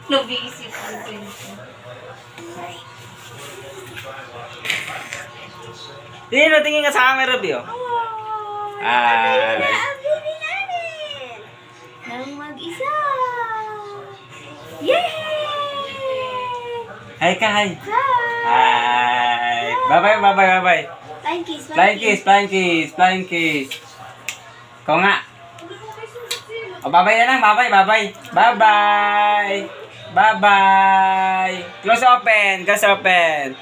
Nabisip ang pinto. Tingin ka sa camera, Bio. Ang baby namin! Nang mag-isa! Yay! Hi ka, hi. Hi! Hi. Bye-bye, bye-bye, bye-bye. Flying kiss, Flying kiss, flying kiss, flying kiss. Ikaw nga. O, bye-bye na lang, bye-bye, bye-bye. Bye-bye. Bye-bye. Close open, close open.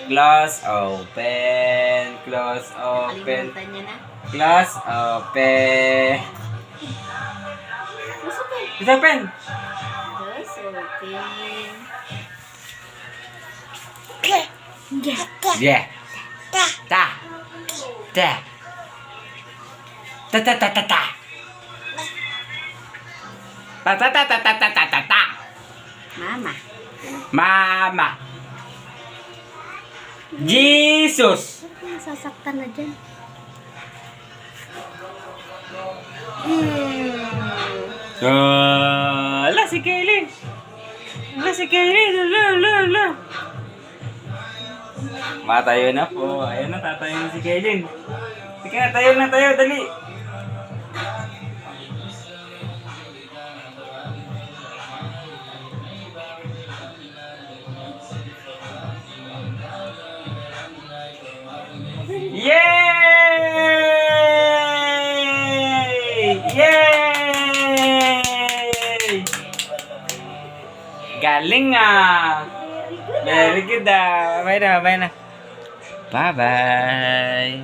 Close open, close open, Kalimutan niya na. close open. Close open. Close open. Close open. Yeah. Ta. Ta. Ta ta ta ta ta. Ta ta ta ta ta ta ta ta ta. Mama. Mama. Jesus. Ba't nasasaktan na dyan? Ala si Kaylin. Ala si Kaylin. Ala. Matayo na po. Ayun na, tatayo na si Kaylin. Sige na, tayo na tayo. Dali. Yay! Yay! Galing ah! Very good ah! Bye na, bye na. Bye-bye!